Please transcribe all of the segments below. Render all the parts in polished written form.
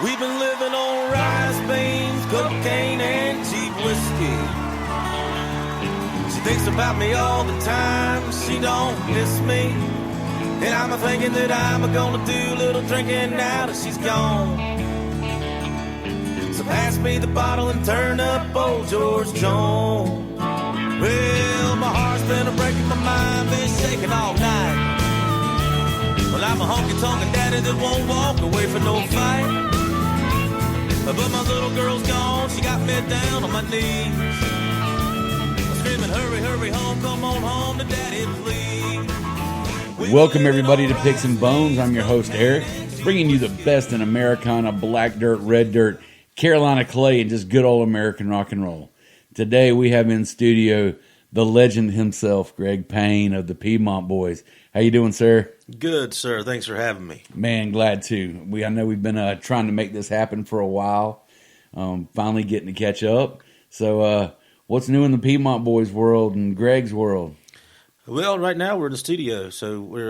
We've been living on rice, beans, cocaine, and cheap whiskey. She thinks about me all the time, she don't miss me. And I'm thinking that I'm gonna do a little drinking now that she's gone. So pass me the bottle and turn up old George Jones. Well, my heart's been breaking, my mind been shaking all night. Well, I'm a honky tonk and daddy that won't walk away for no fight. But my little girl's gone, she got me down on my knees. I'm screaming, hurry, hurry home, come on home to daddy, please. Welcome everybody to Picks and Bones. I'm your host Eric, bringing you the best in Americana, black dirt, red dirt, Carolina clay, and just good old American rock and roll. Today we have in studio the legend himself, Greg Payne of the Piedmont Boys. How you doing, sir? Good, sir. Thanks for having me. Man, glad to. I know we've been trying to make this happen for a while. Finally getting to catch up. So, what's new in the Piedmont Boys world and Greg's world? Well, right now we're in the studio, so we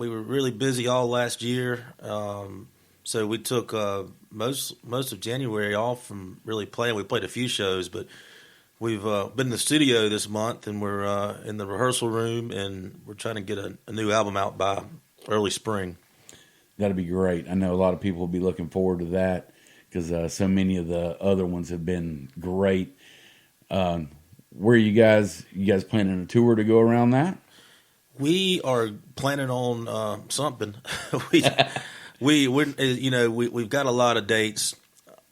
were really busy all last year. So we took most of January off from really playing. We played a few shows, but we've been in the studio this month, and we're in the rehearsal room, and we're trying to get a new album out by early spring. That'll be great. I know a lot of people will be looking forward to that because so many of the other ones have been great. Where are you guys planning a tour to go around that? We are planning on something. We've got a lot of dates.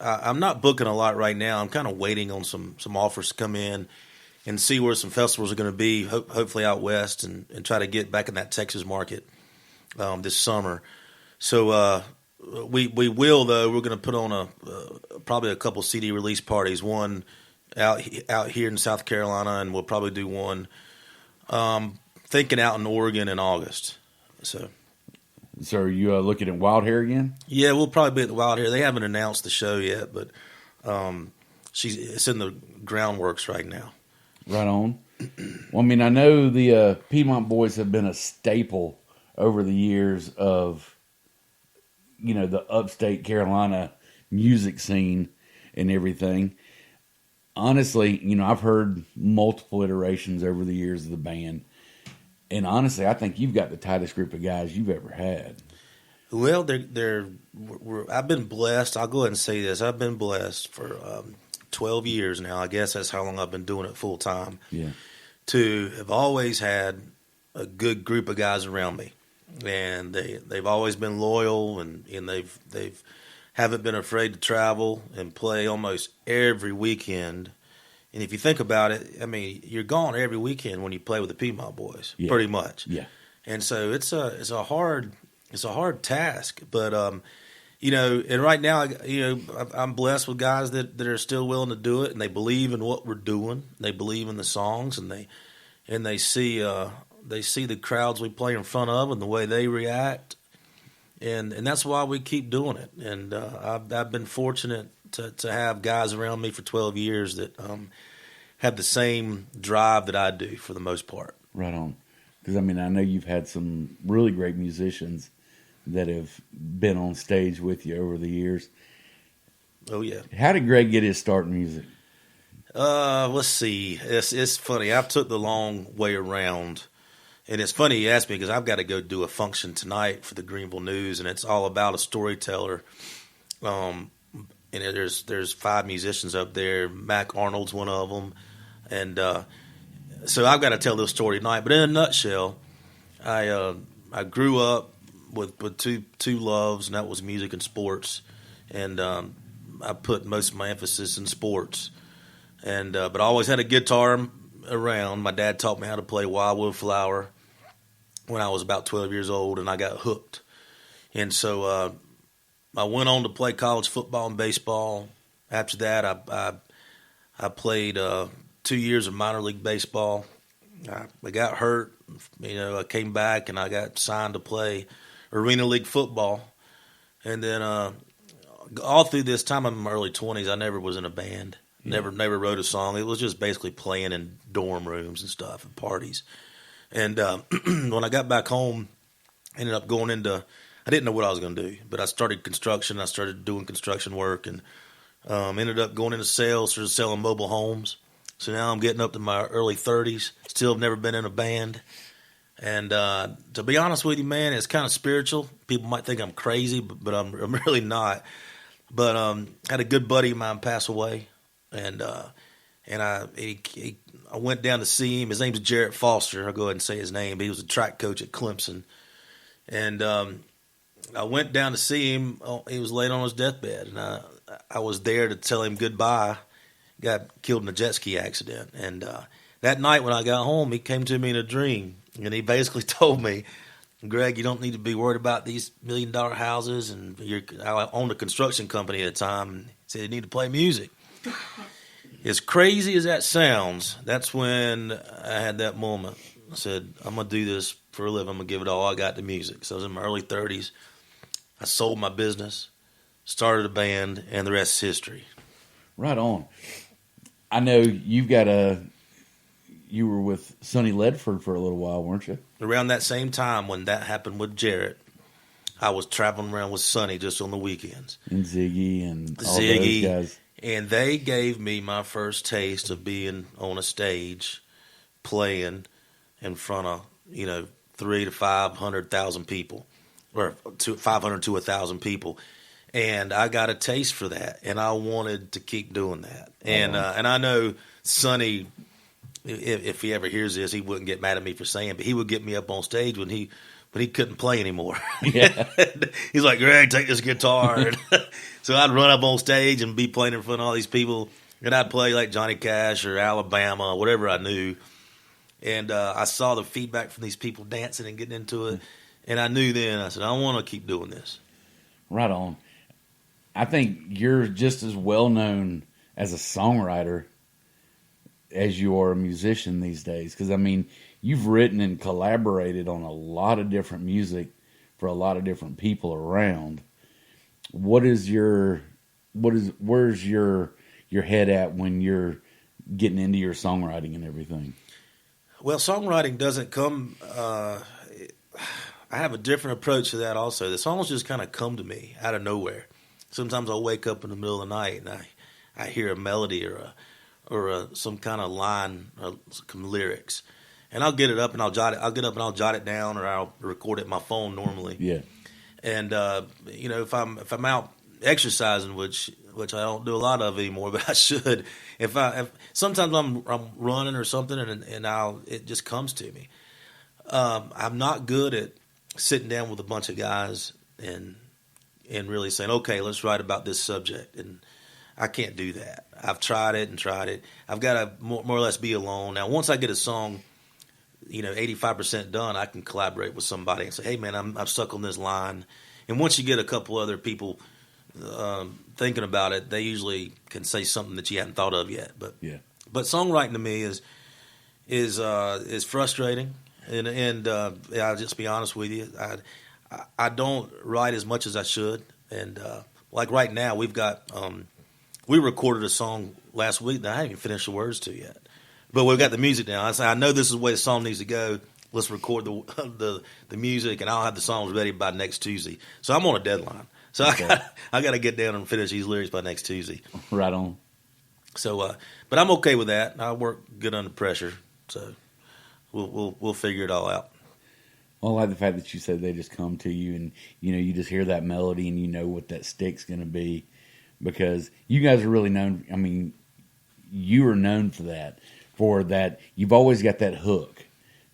I'm not booking a lot right now. I'm kind of waiting on some offers to come in and see where some festivals are going to be, hopefully out west, and try to get back in that Texas market this summer. So we will, though. We're going to put on probably a couple CD release parties, one out here in South Carolina, and we'll probably do one thinking out in Oregon in August. So are you looking at Wild Hair again? Yeah, we'll probably be at the Wild Hair. They haven't announced the show yet, but it's in the groundworks right now. Right on. Well, I mean, I know the Piedmont Boys have been a staple over the years of, the upstate Carolina music scene and everything. Honestly, I've heard multiple iterations over the years of the band. And honestly, I think you've got the tightest group of guys you've ever had. Well, I've been blessed. I'll go ahead and say this. I've been blessed for 12 years now. I guess that's how long I've been doing it full time. Yeah. To have always had a good group of guys around me, and they've always been loyal, and they've haven't been afraid to travel and play almost every weekend. And if you think about it, I mean, you're gone every weekend when you play with the Piedmont Boys, pretty much. Yeah. And so it's a hard task, but and right now, I'm blessed with guys that are still willing to do it, and they believe in what we're doing. They believe in the songs, and they see the crowds we play in front of and the way they react, and that's why we keep doing it. And I've been fortunate to have guys around me for 12 years that have the same drive that I do for the most part. Right on. Because, I mean, I know you've had some really great musicians that have been on stage with you over the years. Oh, yeah. How did Greg get his start in music? Let's see. It's funny. I've took the long way around. And it's funny you asked me because I've got to go do a function tonight for the Greenville News, and it's all about a storyteller. And there's 5 musicians up there. Mac Arnold's one of them. And so I've got to tell this story tonight. But in a nutshell, I grew up with two loves, and that was music and sports. And I put most of my emphasis in sports. And but I always had a guitar around. My dad taught me how to play Wildwood Flower when I was about 12 years old, and I got hooked. And so I went on to play college football and baseball. After that, I played 2 years of minor league baseball. I got hurt. I came back and I got signed to play Arena League football. And then all through this time in my early 20s, I never was in a band. Yeah. Never wrote a song. It was just basically playing in dorm rooms and stuff and parties. And when I got back home, ended up going into I didn't know what I was going to do, but I started construction. I started doing construction work, and ended up going into sales, started selling mobile homes. So now I'm getting up to my early 30s. Still have never been in a band. And to be honest with you, man, it's kind of spiritual. People might think I'm crazy, but I'm really not. But I had a good buddy of mine pass away, and I went down to see him. His name's Jarrett Foster. I'll go ahead and say his name. He was a track coach at Clemson. And I went down to see him. He was laying on his deathbed, and I was there to tell him goodbye. Got killed in a jet ski accident. And that night when I got home, he came to me in a dream, and he basically told me, Greg, you don't need to be worried about these $1 million houses. And I owned a construction company at the time. He said, you need to play music. As crazy as that sounds, that's when I had that moment. I said, I'm going to do this for a living. I'm going to give it all I got to music. So I was in my early 30s. I sold my business, started a band, and the rest is history. Right on. I know you were with Sonny Ledford for a little while, weren't you? Around that same time when that happened with Jarrett, I was traveling around with Sonny just on the weekends. And Ziggy and all those guys. And they gave me my first taste of being on a stage, playing in front of, 300,000 to 500,000 people, or 500 to 1,000 people. And I got a taste for that, and I wanted to keep doing that. And and I know Sonny, if he ever hears this, he wouldn't get mad at me for saying, but he would get me up on stage when he couldn't play anymore. Yeah. He's like, Greg, take this guitar. So I'd run up on stage and be playing in front of all these people, and I'd play like Johnny Cash or Alabama, whatever I knew. And I saw the feedback from these people dancing and getting into it, and I knew then, I said, I want to keep doing this. Right on. I think you're just as well known as a songwriter as you are a musician these days. Because, I mean, you've written and collaborated on a lot of different music for a lot of different people around. Where's your head at when you're getting into your songwriting and everything? Well, songwriting doesn't come. I have a different approach to that. Also, the songs just kind of come to me out of nowhere. Sometimes I'll wake up in the middle of the night and I hear a melody or some kind of line or some lyrics, and I'll get it up and I'll jot it. I'll get up and I'll jot it down, or I'll record it in my phone normally. Yeah. And if I'm out exercising, which I don't do a lot of anymore, but I should. If sometimes I'm running or something, and it just comes to me. I'm not good at sitting down with a bunch of guys and really saying, okay, let's write about this subject. And I can't do that. I've tried it. I've got to more or less be alone. Now, once I get a song, 85% done, I can collaborate with somebody and say, hey, man, I'm stuck on this line. And once you get a couple other people thinking about it, they usually can say something that you hadn't thought of yet. But songwriting to me is frustrating. And I'll just be honest with you. I don't write as much as I should. And like right now, we've got we recorded a song last week that I haven't even finished the words to yet. But we've got the music now. I know this is the way the song needs to go. Let's record the music, and I'll have the songs ready by next Tuesday. So I'm on a deadline. So okay. I got to get down and finish these lyrics by next Tuesday. Right on. So, but I'm okay with that. I work good under pressure. So we'll figure it all out. Well, I like the fact that you said they just come to you, and you just hear that melody, and you know what that stick's going to be, because you guys are really known. I mean, you are known for that. You've always got that hook.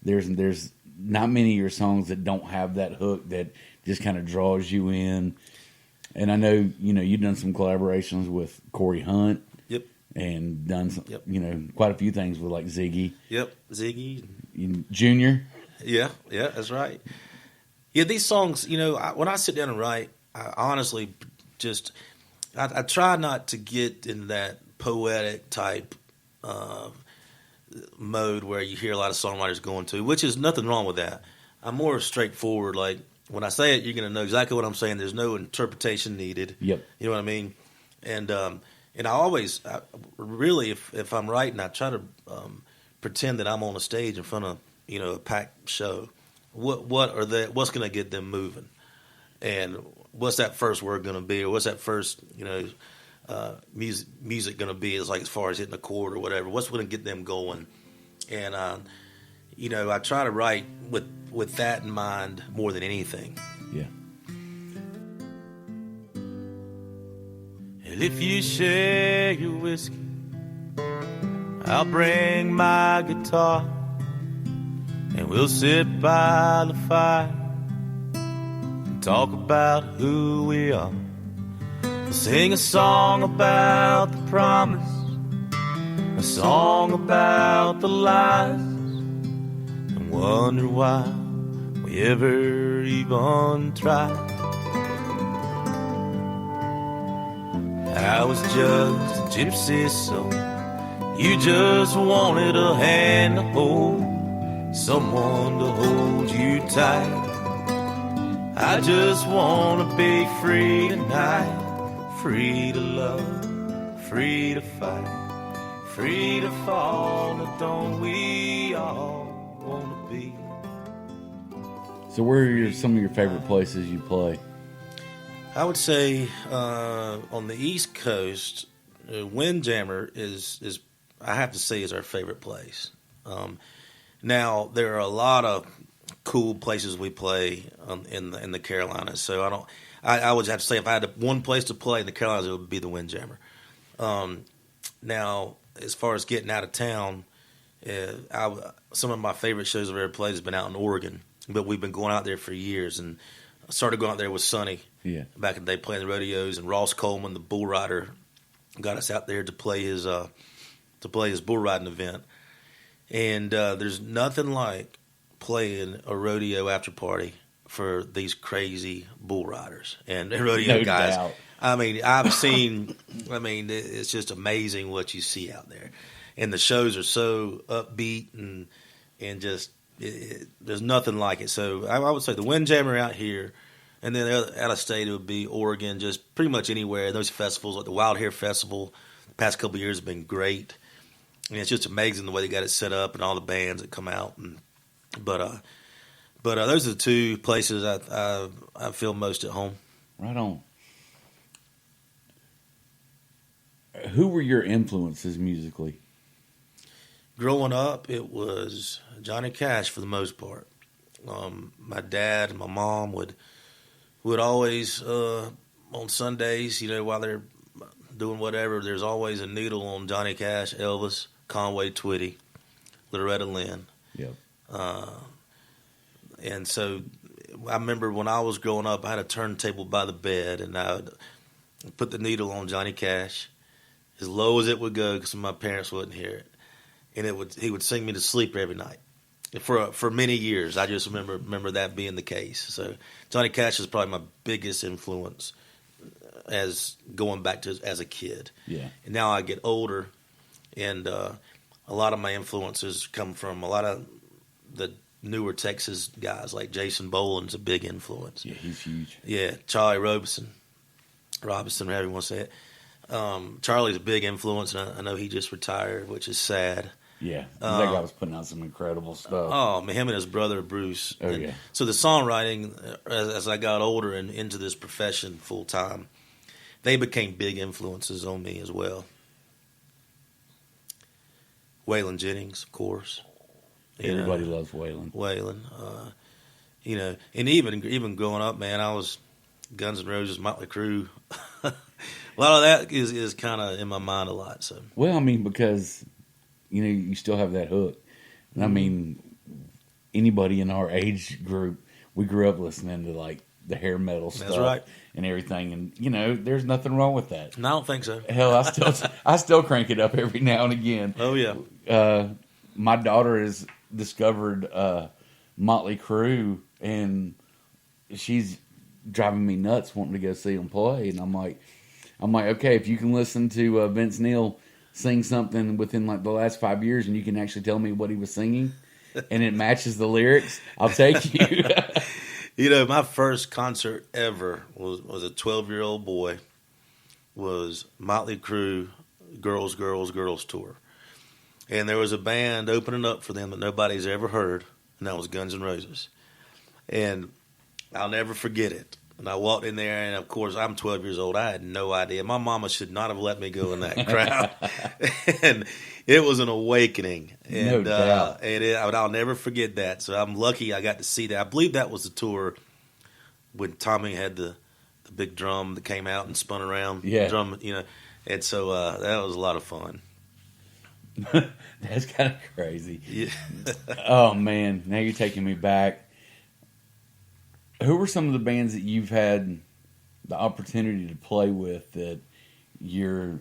There's not many of your songs that don't have that hook that just kind of draws you in. And I know you've done some collaborations with Corey Hunt. Yep. And done some, quite a few things with like Ziggy. Yep, Ziggy. Junior. Yeah, that's right. Yeah, these songs, when I sit down and write, I honestly just I try not to get in that poetic type mode where you hear a lot of songwriters going to, which is nothing wrong with that. I'm more straightforward. Like when I say it, you're going to know exactly what I'm saying. There's no interpretation needed. Yep. You know what I mean? And I always really, if I'm writing, I try to pretend that I'm on a stage in front of a packed show. What's going to get them moving? And what's that first word going to be, or what's that first, music going to be? Is like as far as hitting a chord or whatever. What's going to get them going? And I try to write with that in mind more than anything. Yeah. And if you share your whiskey, I'll bring my guitar, and we'll sit by the fire and talk about who we are. We'll sing a song about the promise, a song about the lies, and wonder why we ever even tried. I was just a gypsy soul. You just wanted a hand to hold, someone to hold you tight. I just want to be free tonight, free to love, free to fight, free to fall. Don't we all want to be? So where are some of your favorite places you play? I would say on the East Coast, Windjammer is I have to say is our favorite place. Now there are a lot of cool places we play in the Carolinas. So I would have to say if I had one place to play in the Carolinas, it would be the Windjammer. Now as far as getting out of town, some of my favorite shows I've ever played has been out in Oregon, but we've been going out there for years. And I started going out there with Sonny. Yeah. Back in the day, playing the rodeos, and Ross Coleman, the bull rider, got us out there to play his bull riding event. And there's nothing like playing a rodeo after party for these crazy bull riders and rodeo guys. Doubt. I mean, it's just amazing what you see out there, and the shows are so upbeat and just there's nothing like it. So I would say the Windjammer out here. And then out of state, it would be Oregon, just pretty much anywhere. Those festivals, like the Wild Hair Festival, the past couple of years have been great. And it's just amazing the way they got it set up and all the bands that come out. But those are the two places I feel most at home. Right on. Who were your influences musically? Growing up, it was Johnny Cash for the most part. My dad and my mom would always, on Sundays, while they're doing whatever, there's always a needle on Johnny Cash, Elvis, Conway Twitty, Loretta Lynn. Yep. And so I remember when I was growing up, I had a turntable by the bed, and I would put the needle on Johnny Cash as low as it would go because my parents wouldn't hear it. And he would sing me to sleep every night. For many years, I just remember that being the case. So Johnny Cash is probably my biggest influence as going back to as a kid. Yeah. And now I get older, and a lot of my influences come from a lot of the newer Texas guys, like Jason Boland's a big influence. Yeah, he's huge. Yeah, Charlie Robinson, however you want to say it. Charlie's a big influence, and I know he just retired, which is sad. Yeah, that guy was putting out some incredible stuff. Oh, him and his brother Bruce. Oh, yeah. So the songwriting, as I got older and into this profession full time, they became big influences on me as well. Waylon Jennings, of course. Everybody loves Waylon. And even growing up, man, I was Guns N' Roses, Motley Crue. A lot of that is kind of in my mind a lot. So well, I mean, because you still have that hook. And I mean, anybody in our age group, we grew up listening to like the hair metal stuff. That's right. And everything. And, there's nothing wrong with that. No, I don't think so. Hell, I still crank it up every now and again. Oh, yeah. My daughter has discovered Motley Crue, and she's driving me nuts wanting to go see them play. And I'm like, okay, if you can listen to Vince Neil sing something within like the last 5 years and you can actually tell me what he was singing and it matches the lyrics, I'll take you. My first concert ever was a 12-year-old boy, was Motley Crue Girls, Girls, Girls Tour. And there was a band opening up for them that nobody's ever heard, and that was Guns N' Roses. And I'll never forget it. And I walked in there, and of course, I'm 12 years old. I had no idea. My mama should not have let me go in that crowd. And it was an awakening. And, No doubt. I'll never forget that. So I'm lucky I got to see that. I believe that was the tour when Tommy had the big drum that came out and spun around. Yeah. Drum, And so that was a lot of fun. That's kind of crazy. Yeah. Oh, man. Now you're taking me back. Who were some of the bands that you've had the opportunity to play with that you've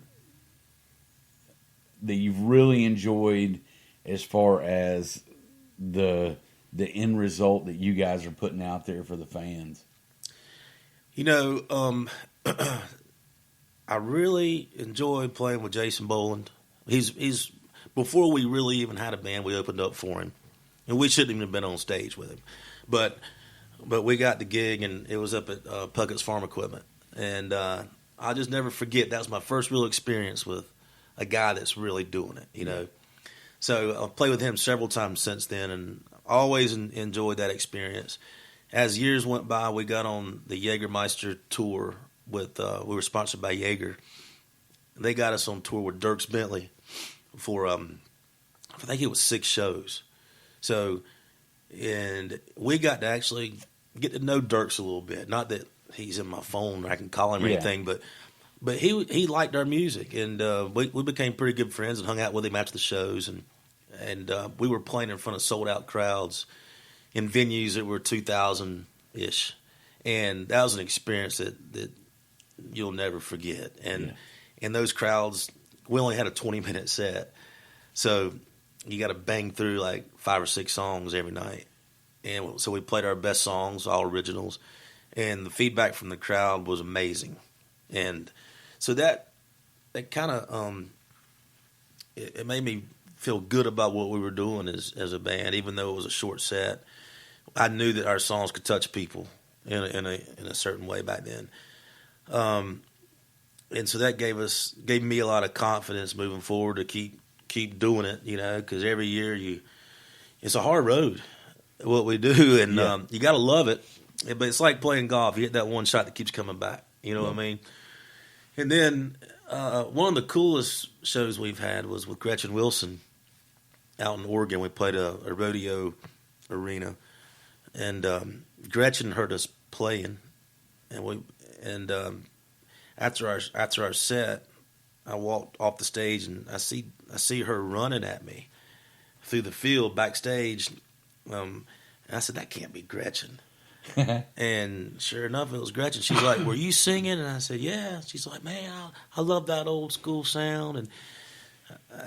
really enjoyed as far as the end result that you guys are putting out there for the fans? I really enjoyed playing with Jason Boland. He's before we really even had a band, we opened up for him, and we shouldn't even have been on stage with him, but we got the gig, and it was up at Puckett's Farm Equipment, and I'll just never forget. That was my first real experience with a guy that's really doing it, So I've played with him several times since then, and always enjoyed that experience. As years went by, we got on the Jägermeister tour with. We were sponsored by Jaeger. They got us on tour with Dierks Bentley for I think it was 6 shows. So. And we got to actually get to know Dierks a little bit. Not that he's in my phone or I can call him or anything, but he liked our music, and we became pretty good friends and hung out with him after the shows, and we were playing in front of sold out crowds in venues that were 2,000-ish, and that was an experience that you'll never forget. And in those crowds, we only had a 20-minute set, so you got to bang through like 5 or 6 songs every night. And so we played our best songs, all originals. And the feedback from the crowd was amazing. And so that kind of, it made me feel good about what we were doing as a band, even though it was a short set. I knew that our songs could touch people in a certain way back then. And so that gave me a lot of confidence moving forward to keep doing it, because every year it's a hard road, what we do, and you got to love it. But it's like playing golf. You hit that one shot that keeps coming back. You know what I mean? And then one of the coolest shows we've had was with Gretchen Wilson out in Oregon. We played a rodeo arena, and Gretchen heard us playing, and after our set, I walked off the stage, and I see her running at me through the field backstage. And I said, "That can't be Gretchen." And sure enough, it was Gretchen. She's like, "Were you singing?" And I said, "Yeah." She's like, "Man, I love that old school sound."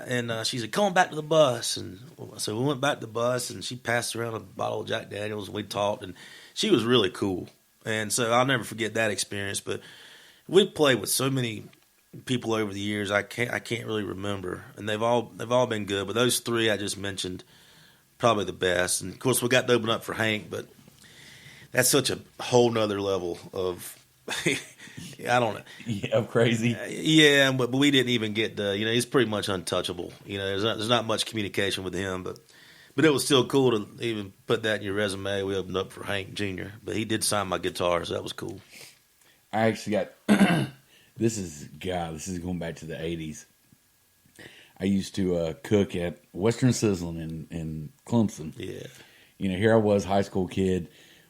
And she said, "Come on back to the bus." And so we went back to the bus, and she passed around a bottle of Jack Daniels, and we talked, and she was really cool. And so I'll never forget that experience. But we played with so many people over the years, I can't really remember, and they've all been good. But those 3 I just mentioned, probably the best. And of course, we got to open up for Hank, but that's such a whole nother level of I don't know, of crazy. Yeah, but we didn't even get to, he's pretty much untouchable. There's not much communication with him, but it was still cool to even put that in your resume. We opened up for Hank Jr., but he did sign my guitar, so that was cool. I actually got. This is going back to the 80s. I used to cook at Western Sizzling in Clemson. Yeah. Here I was, high school kid.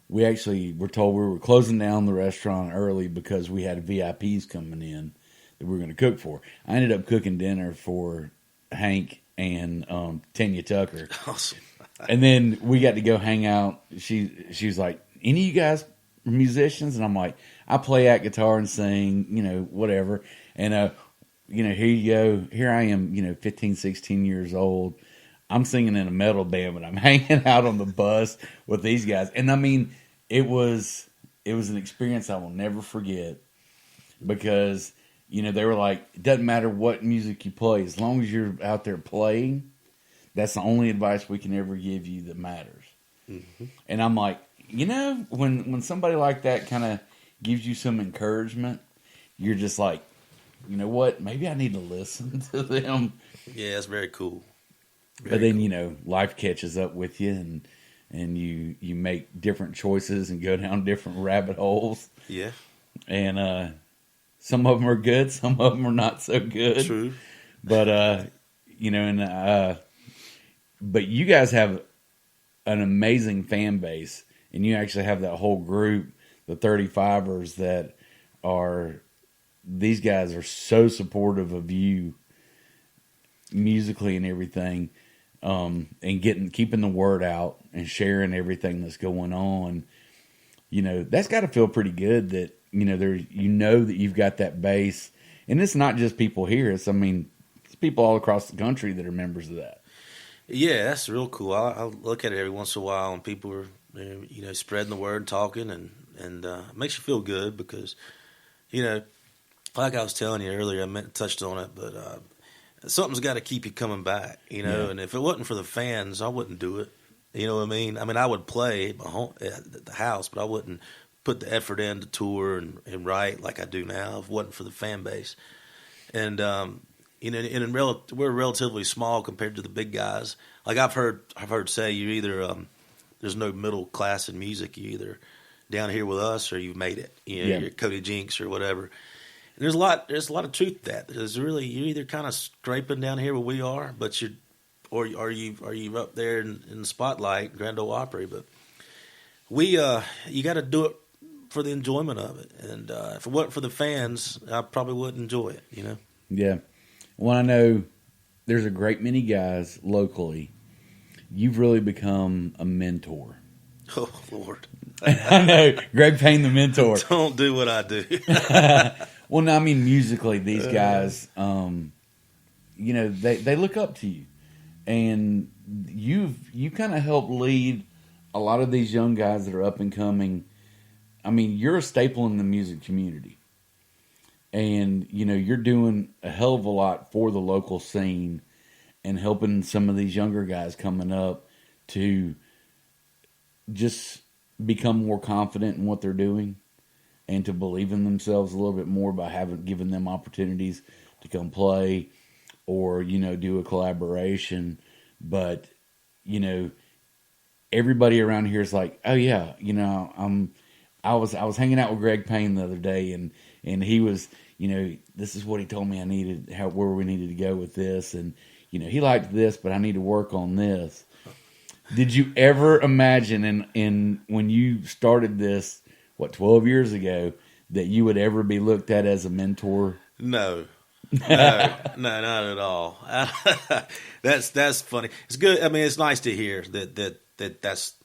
We actually were told we were closing down the restaurant early because we had VIPs coming in that we were going to cook for. I ended up cooking dinner for Hank and Tanya Tucker. Awesome. And then we got to go hang out. She was like, "Any of you guys are musicians?" And I'm like, "I play that guitar and sing, whatever." And, here you go. Here I am, 15, 16 years old. I'm singing in a metal band, but I'm hanging out on the bus with these guys. And I mean, it was an experience I will never forget because, they were like, it doesn't matter what music you play. As long as you're out there playing, that's the only advice we can ever give you that matters. Mm-hmm. And I'm like, when somebody like that kind of gives you some encouragement, you're just like, you know what? Maybe I need to listen to them. Yeah, that's very cool. But then, life catches up with you, and and you make different choices and go down different rabbit holes. Yeah. And some of them are good, some of them are not so good. True. But but you guys have an amazing fan base, and you actually have that whole group, the 35ers, that are, these guys are so supportive of you musically and everything, and keeping the word out and sharing everything that's going on. That's got to feel pretty good that that you've got that base, and it's not just people here. It's people all across the country that are members of that. Yeah, that's real cool. I look at it every once in a while, and people are, spreading the word, talking, and it makes you feel good because, like I was telling you earlier, touched on it, but something's got to keep you coming back, Yeah. And if it wasn't for the fans, I wouldn't do it. You know what I mean? I would play at the house, but I wouldn't put the effort in to tour and write like I do now if it wasn't for the fan base. And we're relatively small compared to the big guys. Like I've heard say you're either there's no middle class in music. You either down here with us or you've made it. You're Cody Jinks or whatever. And there's a lot of truth to that. You're either kind of scraping down here where we are, but or are you up there in the spotlight, Grand Ole Opry? But you got to do it for the enjoyment of it. And if it wasn't for the fans, I probably wouldn't enjoy it. Yeah. Well, I know there's a great many guys locally. You've really become a mentor. Oh, Lord. I know. Greg Payne, the mentor. Don't do what I do. Well, no, musically, these guys, they look up to you. And you kind of helped lead a lot of these young guys that are up and coming. You're a staple in the music community. And, you're doing a hell of a lot for the local scene and helping some of these younger guys coming up to just become more confident in what they're doing and to believe in themselves a little bit more by giving them opportunities to come play or, do a collaboration. But, everybody around here is like, oh yeah, I was hanging out with Greg Payne the other day, and he was, this is what he told me I needed, where we needed to go with this, and he liked this, but I need to work on this. Did you ever imagine, in when you started this, 12 years ago, that you would ever be looked at as a mentor? No, not at all. That's funny. It's good. It's nice to hear that's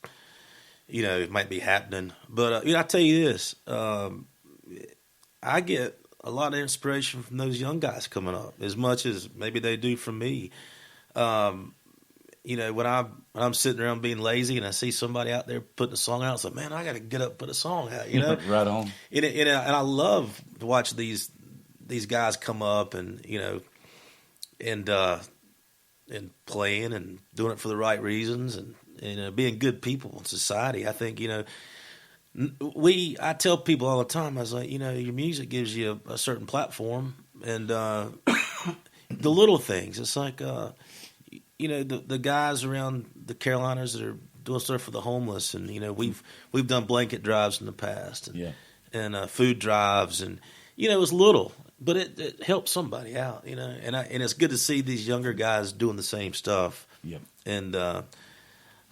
it might be happening. But I tell you this, I get a lot of inspiration from those young guys coming up, as much as maybe they do from me. When I'm sitting around being lazy and I see somebody out there putting a song out, it's like, man, I got to get up and put a song out. Right on. And I love to watch these guys come up and playing and doing it for the right reasons and being good people in society. I think I tell people all the time, I was like, your music gives you a certain platform, and the little things. It's like, the guys around the Carolinas that are doing stuff for the homeless, and we've done blanket drives in the past, and food drives, and it's little, but it helps somebody out, and it's good to see these younger guys doing the same stuff. Yep. And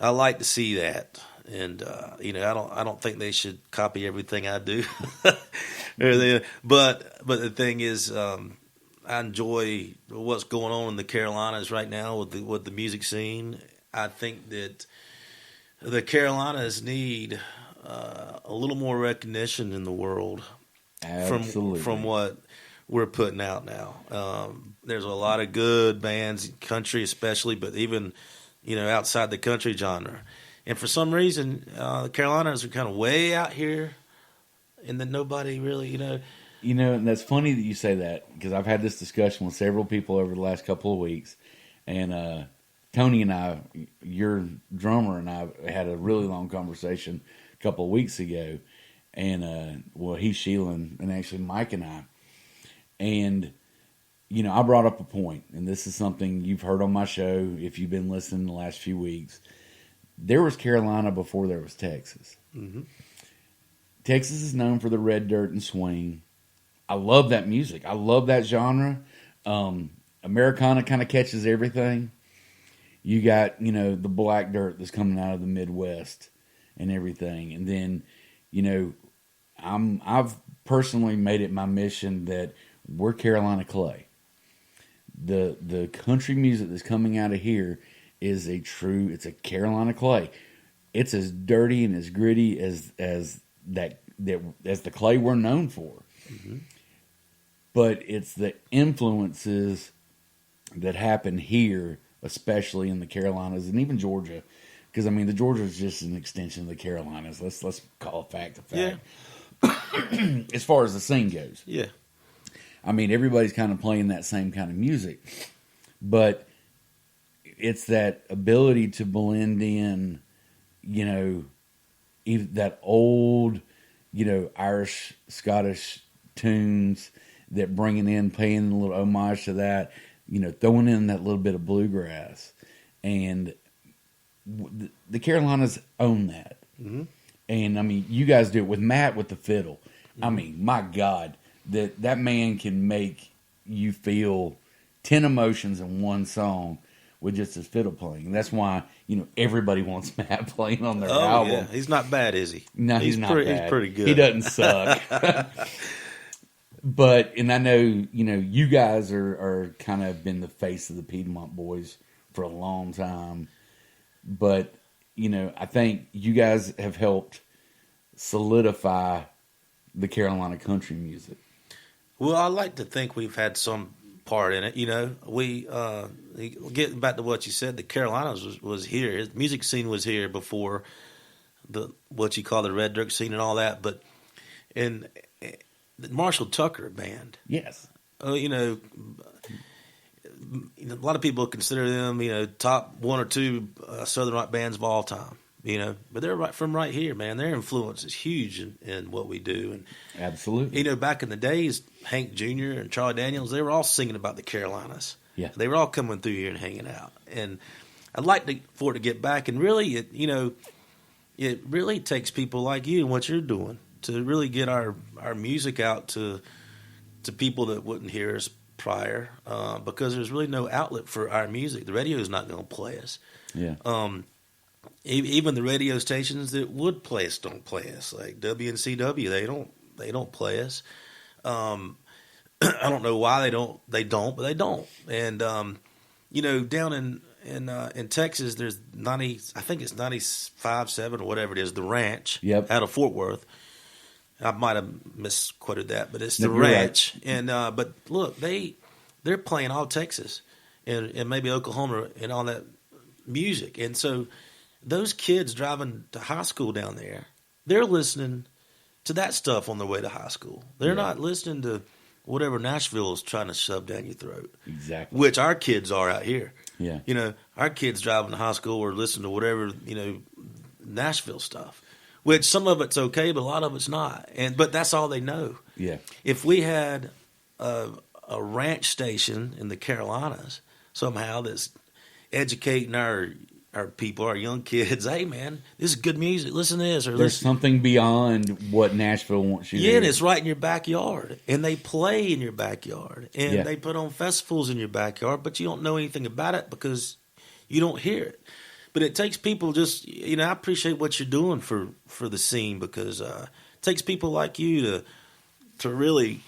I like to see that. And I don't think they should copy everything I do. But the thing is, I enjoy what's going on in the Carolinas right now with the music scene. I think that the Carolinas need a little more recognition in the world. Absolutely. From what we're putting out now. There's a lot of good bands, country especially, but even outside the country genre. And for some reason, the Carolinas are kind of way out here, and then nobody really, and that's funny that you say that, because I've had this discussion with several people over the last couple of weeks, and Tony and I, your drummer, and I had a really long conversation a couple of weeks ago, and he's Sheelan, and actually Mike and I, and I brought up a point, and this is something you've heard on my show if you've been listening the last few weeks. there was Carolina before there was Texas. Mm-hmm. Texas is known for the red dirt and swing. I love that music. I love that genre. Americana kind of catches everything. You got, the black dirt that's coming out of the Midwest and everything. And then, I've personally made it my mission that we're Carolina clay. The country music that's coming out of here is it's a Carolina clay. It's as dirty and as gritty as the clay we're known for. Mm-hmm. But it's the influences that happen here, especially in the Carolinas and even Georgia, because the Georgia is just an extension of the Carolinas. Let's call a fact a fact. Yeah. As far as the scene goes, yeah. Everybody's kind of playing that same kind of music, but it's that ability to blend in, that old, Irish, Scottish tunes that bringing in, paying a little homage to that, throwing in that little bit of bluegrass. And the Carolinas own that. Mm-hmm. And, you guys do it with Matt with the fiddle. Mm-hmm. My God, that man can make you feel 10 emotions in one song with just his fiddle playing. And that's why, everybody wants Matt playing on their album. Yeah. He's not bad, is he? No, he's not bad. He's pretty good. He doesn't suck. But, and I know, you guys are kind of been the face of the Piedmont Boys for a long time. But, I think you guys have helped solidify the Carolina country music. Well, I like to think we've had some part in it. We getting back to what you said, the Carolinas was here. His music scene was here before what you call the red dirt scene and all that. But in the Marshall Tucker band, yes, a lot of people consider them, top one or two Southern rock bands of all time. But they're right here, man. Their influence is huge in what we do. And absolutely, back in the days, Hank Jr. and Charlie Daniels, they were all singing about the Carolinas. Yeah, they were all coming through here and hanging out. And I'd like for it to get back. And really, it really takes people like you and what you're doing to really get our music out to people that wouldn't hear us prior, because there's really no outlet for our music. The radio is not going to play us. Yeah. Even the radio stations that would play us don't play us. Like WNCW, they don't play us. I don't know why they don't, but they don't. And down in Texas, there's 90, I think it's 95.7 or whatever it is, the Ranch, yep, out of Fort Worth. I might have misquoted that, but it's the Ranch. Right. And but look, they're playing all Texas and maybe Oklahoma and all that music. And so those kids driving to high school down there, they're listening to that stuff on their way to high school. They're not listening to whatever Nashville is trying to shove down your throat. Exactly. Which our kids are out here. Yeah. Our kids driving to high school or listening to whatever, Nashville stuff. Which some of it's okay, but a lot of it's not. But that's all they know. Yeah. If we had a ranch station in the Carolinas somehow that's educating our people, our young kids, hey man, this is good music. Listen to this. Or there's something beyond what Nashville wants you to do. And it's right in your backyard. And they play in your backyard. And they put on festivals in your backyard, but you don't know anything about it because you don't hear it. But it takes people just, I appreciate what you're doing for the scene, because it takes people like you to really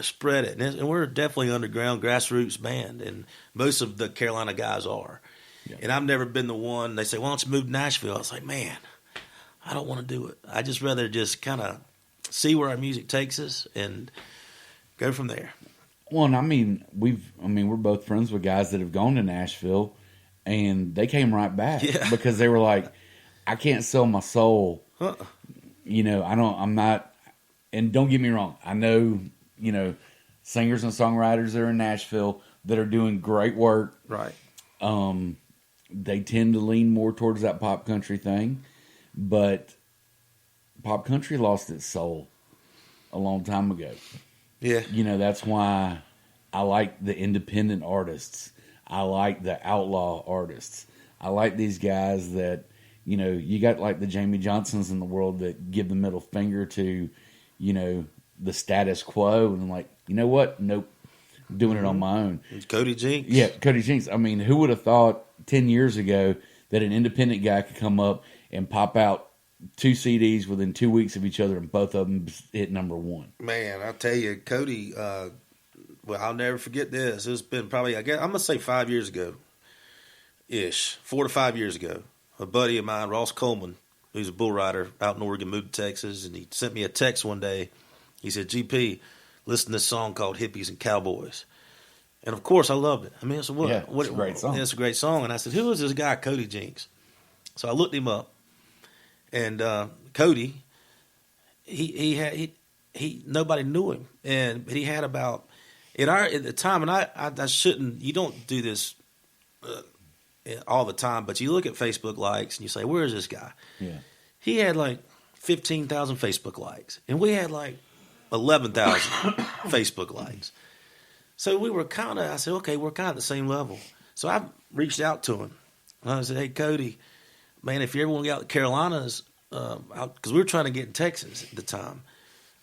spread it. And we're definitely an underground grassroots band, and most of the Carolina guys are. Yeah. And I've never been the one, they say, why don't you move to Nashville? I was like, man, I don't want to do it. I just rather just kind of see where our music takes us and go from there. Well, and we're both friends with guys that have gone to Nashville, and they came right back because they were like, I can't sell my soul. I'm not, and don't get me wrong, I know, singers and songwriters that are in Nashville that are doing great work. Right. They tend to lean more towards that pop country thing, but pop country lost its soul a long time ago. Yeah. That's why I like the independent artists. I like the outlaw artists. I like these guys that, you know, you got like the Jamie Johnsons in the world that give the middle finger to, you know, the status quo, and like, you know what? Nope, doing it on my own. Cody Jinks. Yeah, Cody Jinks. I mean, who would have thought 10 years ago that an independent guy could come up and pop out 2 CDs within 2 weeks of each other, and both of them hit number one? Man, I tell you, Cody. Well, I'll never forget this. It's been probably, I guess, I'm gonna say 5 years ago, ish, 4 to 5 years ago. A buddy of mine, Ross Coleman, who's a bull rider out in Oregon, moved to Texas, and he sent me a text one day. He said, "GP, listen to this song called Hippies and Cowboys." And of course, I loved it. I mean, it's a great song. It's a great song. And I said, "Who is this guy, Cody Jinks?" So I looked him up, and Cody, he nobody knew him, and he had about at the time, and I shouldn't. You don't do this all the time, but you look at Facebook likes and you say, "Where is this guy?" Yeah, he had like 15,000 Facebook likes, and we had like 11,000 Facebook likes. So we were I said, okay, we're kind of the same level. So I reached out to him. And I said, "Hey, Cody, man, if you ever want to get out to the Carolinas, because we were trying to get in Texas at the time.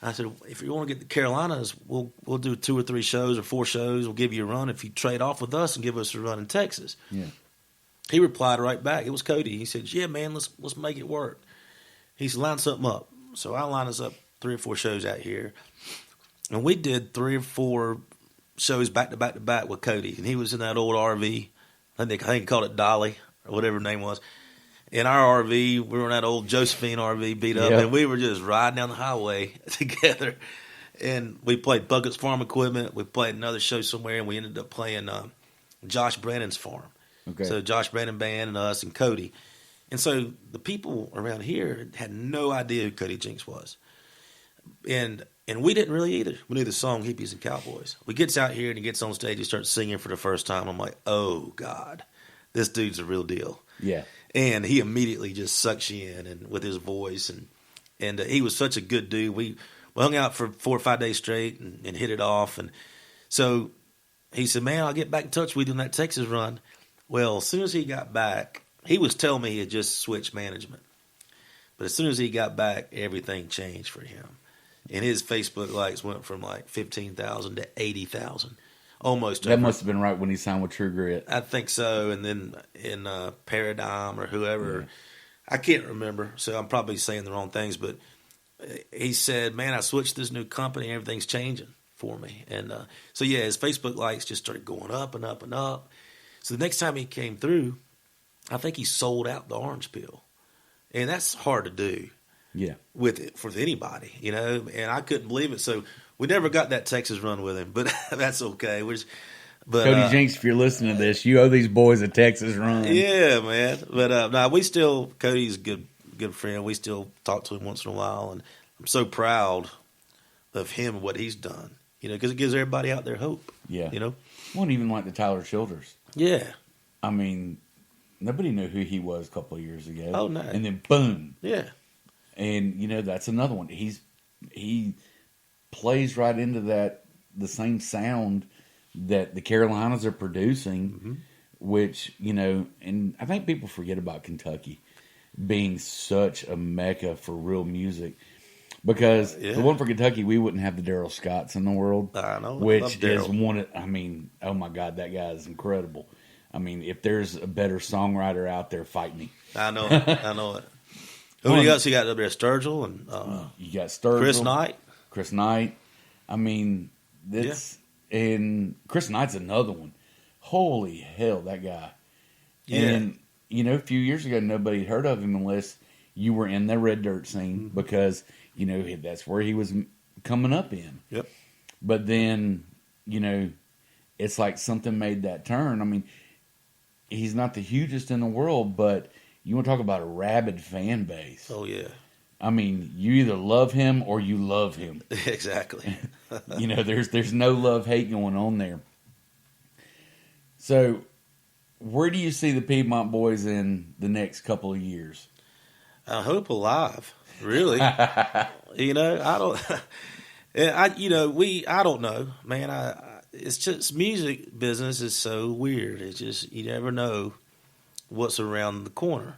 I said, if you want to get to the Carolinas, we'll do 2 or 3 shows or 4 shows. We'll give you a run if you trade off with us and give us a run in Texas." Yeah. He replied right back. It was Cody. He said, "Yeah, man, let's make it work." He said, "Line something up." So I lined us up 3 or 4 shows out here, and we did 3 or 4 shows back to back to back with Cody. And he was in that old RV. I think he called it Dolly or whatever her name was. In our RV, we were in that old Josephine RV beat up, and we were just riding down the highway together. And we played Bucket's Farm Equipment. We played another show somewhere, and we ended up playing Josh Brannon's farm. Okay. So Josh Brannon Band and us and Cody. And so the people around here had no idea who Cody Jinks was. And we didn't really either. We knew the song Hippies and Cowboys. We gets out here and he gets on stage and starts singing for the first time. I'm like, oh, God, this dude's a real deal. Yeah. And he immediately just sucks you in and with his voice. And he was such a good dude. We hung out for 4 or 5 days straight and hit it off. And so he said, "Man, I'll get back in touch with you on that Texas run." Well, as soon as he got back, he was telling me he had just switched management. But as soon as he got back, everything changed for him. And his Facebook likes went from like 15,000 to 80,000. Almost. That must have been right when he signed with True Grit. I think so. And then in Paradigm or whoever, I can't remember. So I'm probably saying the wrong things. But he said, "Man, I switched to this new company and everything's changing for me." And so, yeah, his Facebook likes just started going up and up and up. So the next time he came through, I think he sold out the Orange Peel. And that's hard to do. Yeah. With it for anybody, you know, and I couldn't believe it. So we never got that Texas run with him, but that's okay. But Cody Jinks, if you're listening to this, you owe these boys a Texas run. Yeah, man. But Cody's a good friend. We still talk to him once in a while, and I'm so proud of him and what he's done, you know, because it gives everybody out there hope. Yeah. You know? Well, even like the Tyler Childers. Yeah. I mean, nobody knew who he was a couple of years ago. Oh, no. And then boom. Yeah. And, you know, that's another one. He plays right into the same sound that the Carolinas are producing, which, you know, and I think people forget about Kentucky being such a mecca for real music. Because if it wasn't for Kentucky, we wouldn't have the Daryl Scotts in the world. I know. Which is one, oh my God, that guy is incredible. I mean, if there's a better songwriter out there, fight me. I know it. Who else you got up there? Sturgill and you got Sturgill, Chris Knight. I mean, and Chris Knight's another one. Holy hell, that guy! Yeah. And you know, a few years ago, nobody heard of him unless you were in the red dirt scene because you know that's where he was coming up in. Yep. But then you know, it's like something made that turn. I mean, he's not the hugest in the world, but you want to talk about a rabid fan base. Oh, yeah. I mean, you either love him or you love him. Exactly. You know, there's no love-hate going on there. So, where do you see the Piedmont Boys in the next couple of years? I hope alive, really. You know, I don't know, man. It's just music business is so weird. It's just, you never know what's around the corner.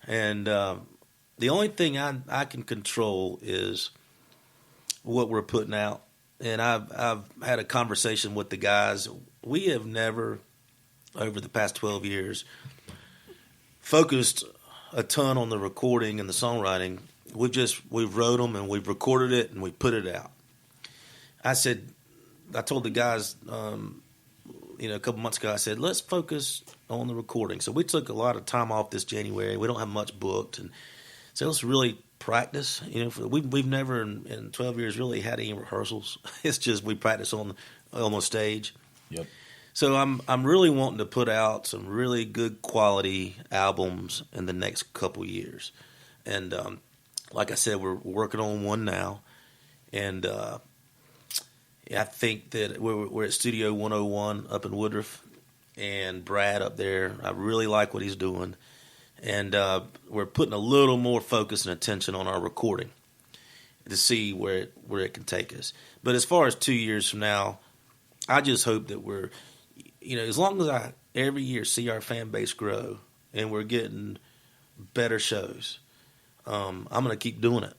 And the only thing I can control is what we're putting out. And I've had a conversation with the guys. We have never, over the past 12 years, focused a ton on the recording and the songwriting. We've wrote them and we've recorded it and we put it out. I told the guys, a couple months ago, I said, let's focus on the recording. So we took a lot of time off this January. We don't have much booked, and so let's really practice. We've never in 12 years really had any rehearsals. It's just we practice on the stage. Yep. So I'm really wanting to put out some really good quality albums in the next couple years, and like I said, we're working on one now, and I think that we're at Studio 101 up in Woodruff, and Brad up there. I really like what he's doing, and we're putting a little more focus and attention on our recording to see where it can take us. But as far as 2 years from now, I just hope that we're, as long as I every year see our fan base grow and we're getting better shows, I'm going to keep doing it.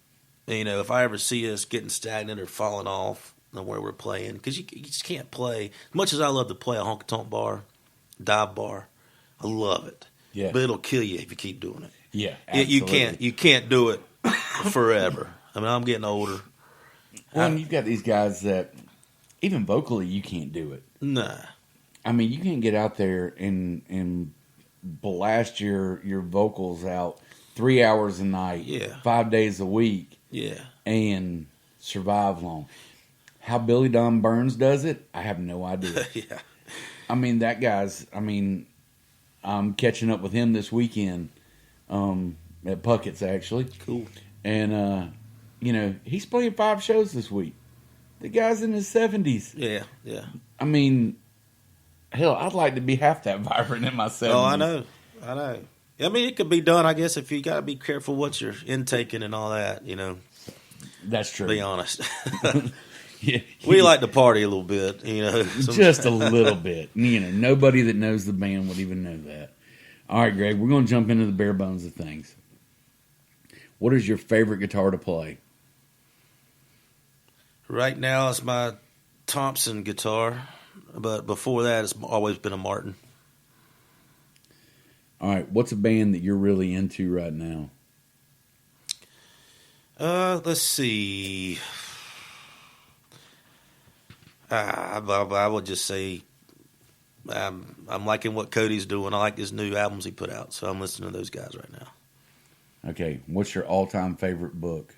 If I ever see us getting stagnant or falling off on where we're playing, because you just can't play. As much as I love to play a honky tonk bar, dive bar, I love it. Yeah. But it'll kill you if you keep doing it. Yeah, absolutely. You can't do it forever. I mean, I'm getting older. Well, and you've got these guys that even vocally you can't do it. Nah. I mean, you can't get out there and blast your vocals out 3 hours a night, 5 days a week, and survive long. How Billy Don Burns does it, I have no idea. Yeah. I mean, that guy's. I'm catching up with him this weekend at Puckett's actually. Cool. And he's playing 5 shows this week. The guy's in his 70s. Yeah, yeah. I mean, hell, I'd like to be half that vibrant in my 70s. Oh, I know. I mean, it could be done, I guess, if you got to be careful what you're intaking and all that, That's true. To be honest. Yeah. We like to party a little bit, Just a little bit. Nobody that knows the band would even know that. All right, Greg, we're going to jump into the bare bones of things. What is your favorite guitar to play? Right now, it's my Thompson guitar, but before that, it's always been a Martin. All right, what's a band that you're really into right now? Let's see. I would just say I'm liking what Cody's doing. I like his new albums he put out, so I'm listening to those guys right now. Okay, what's your all-time favorite book?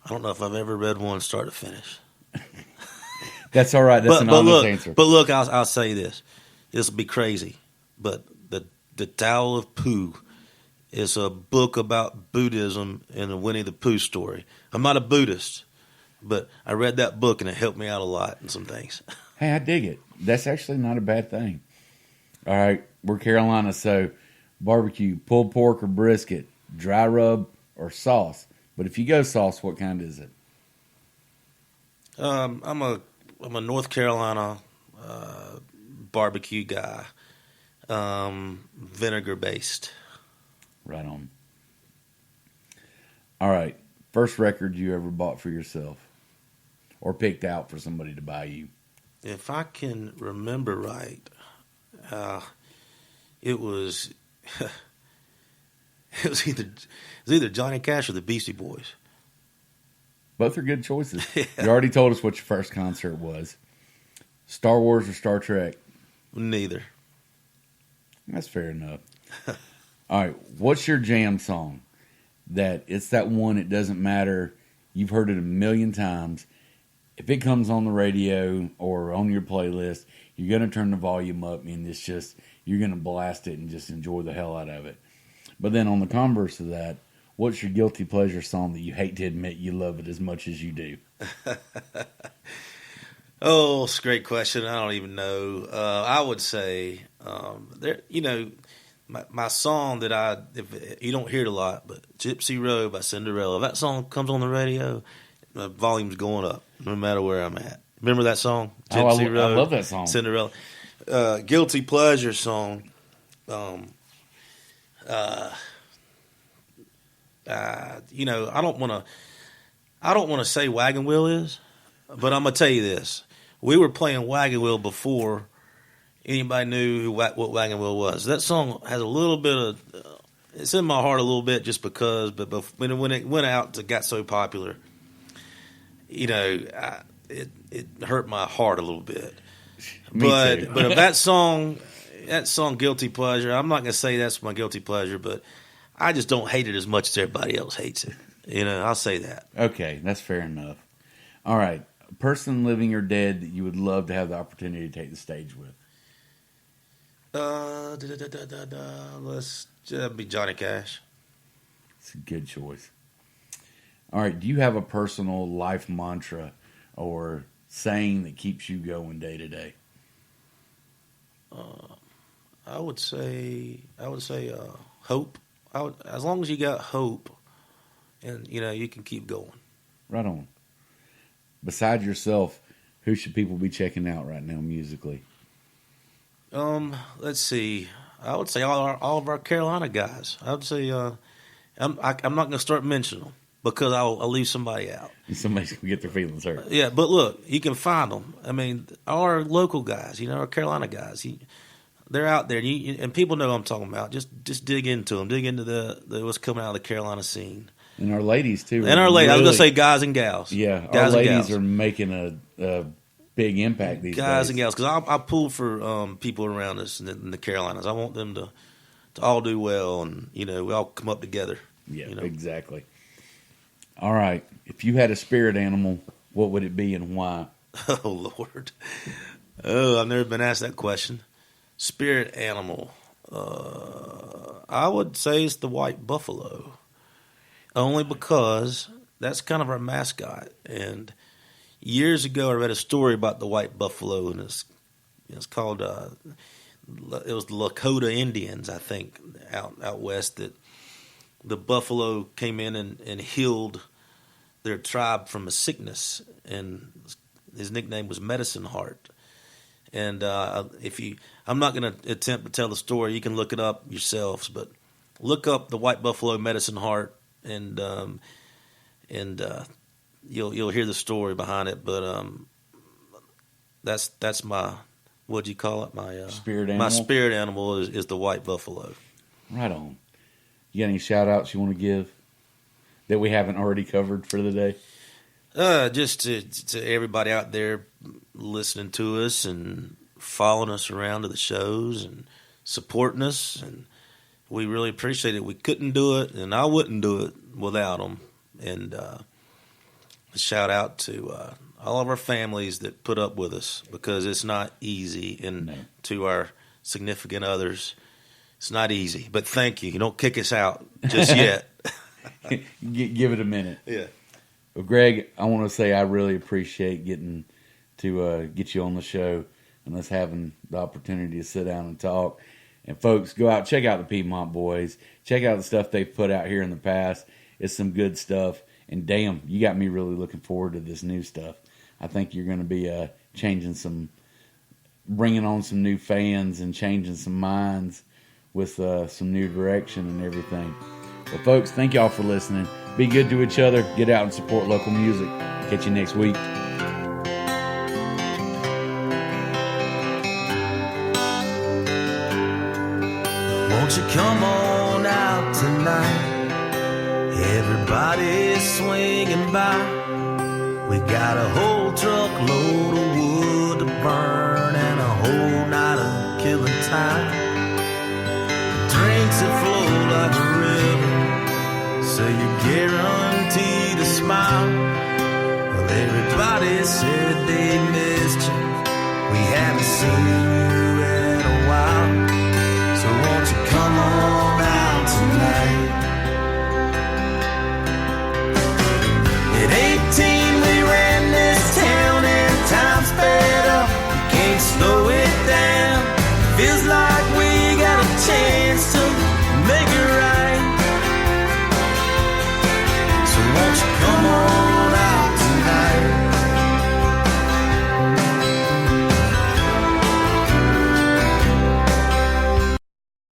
I don't know if I've ever read one start to finish. That's all right. That's an honest answer. But look, I'll say this. This will be crazy, but the Tao of Pooh is a book about Buddhism and the Winnie the Pooh story. I'm not a Buddhist, but I read that book and it helped me out a lot in some things. Hey, I dig it. That's actually not a bad thing. All right, we're Carolina, so barbecue, pulled pork or brisket, dry rub or sauce. But if you go sauce, what kind is it? I'm a North Carolina barbecue guy, vinegar based. Right on. All right, first record you ever bought for yourself or picked out for somebody to buy you? If I can remember right, it was either Johnny Cash or the Beastie Boys. Both are good choices. Yeah. You already told us what your first concert was. Star Wars or Star Trek? Neither. That's fair enough. All right, what's your jam song? That it's that one, it doesn't matter. You've heard it a million times. If it comes on the radio or on your playlist, you're going to turn the volume up and it's just, you're going to blast it and just enjoy the hell out of it. But then on the converse of that, what's your guilty pleasure song that you hate to admit you love it as much as you do? Oh, it's a great question. I don't even know. I would say, my song that if you don't hear it a lot, but Gypsy Road by Cinderella. If that song comes on the radio, my volume's going up no matter where I'm at. Remember that song? Gypsy Road. I love that song. Cinderella. Guilty pleasure song. I don't want to say Wagon Wheel is, but I'm gonna tell you this: we were playing Wagon Wheel before anybody knew what Wagon Wheel was. That song has a little bit of it's in my heart a little bit just because, but when it went out, it got so popular. It hurt my heart a little bit. But if that song, Guilty Pleasure, I'm not gonna say that's my guilty pleasure, but I just don't hate it as much as everybody else hates it. I'll say that. Okay, that's fair enough. All right, a person living or dead that you would love to have the opportunity to take the stage with. Let's be Johnny Cash. It's a good choice. All right, do you have a personal life mantra or saying that keeps you going day to day? I would say hope. As long as you got hope, and you can keep going. Right on. Besides yourself, who should people be checking out right now musically? Let's see. I would say all of our Carolina guys. I would say I'm not going to start mentioning them because I'll leave somebody out. Somebody's going to get their feelings hurt. Yeah, but look, you can find them. I mean, our local guys, our Carolina guys, they're out there, and people know what I'm talking about. Just dig into them. Dig into the what's coming out of the Carolina scene. And our ladies, too. And our ladies. I was going to say guys and gals. Yeah, guys our ladies are making a big impact these days. Guys and gals, because I pull for people around us in the Carolinas. I want them to all do well, and we all come up together. Yeah, exactly. All right, if you had a spirit animal, what would it be and why? Oh Lord, I've never been asked that question. Spirit animal, I would say it's the white buffalo, only because that's kind of our mascot. And years ago, I read a story about the white buffalo, and it's called it was the Lakota Indians, I think, out west, that the buffalo came in and healed their tribe from a sickness, and his nickname was Medicine Heart. And I'm not going to attempt to tell the story. You can look it up yourselves, but look up the white buffalo Medicine Heart, and you'll hear the story behind it. But that's my, what'd you call it? My spirit animal. My spirit animal is the white buffalo. Right on. You got any shout outs you want to give that we haven't already covered for the day? Just to everybody out there listening to us and following us around to the shows and supporting us, and we really appreciate it. We couldn't do it, and I wouldn't do it without them. And a shout out to all of our families that put up with us, because it's not easy, and to our significant others, it's not easy. But thank you. You don't kick us out just yet. Give it a minute. Yeah. Well, Greg, I want to say I really appreciate getting to get you on the show and us having the opportunity to sit down and talk. And folks, go out, check out the Piedmont Boys. Check out the stuff they've put out here in the past. It's some good stuff. And damn, you got me really looking forward to this new stuff. I think you're going to be bringing on some new fans and changing some minds with some new direction and everything. Well, folks, thank y'all for listening. Be good to each other. Get out and support local music. Catch you next week. Won't you come on out tonight? Everybody's swinging by. We got a whole truckload of wood to burn and a whole night of killing time. Drinks that flow like a river, so you're guaranteed to smile. Well, everybody said they missed you. We haven't seen you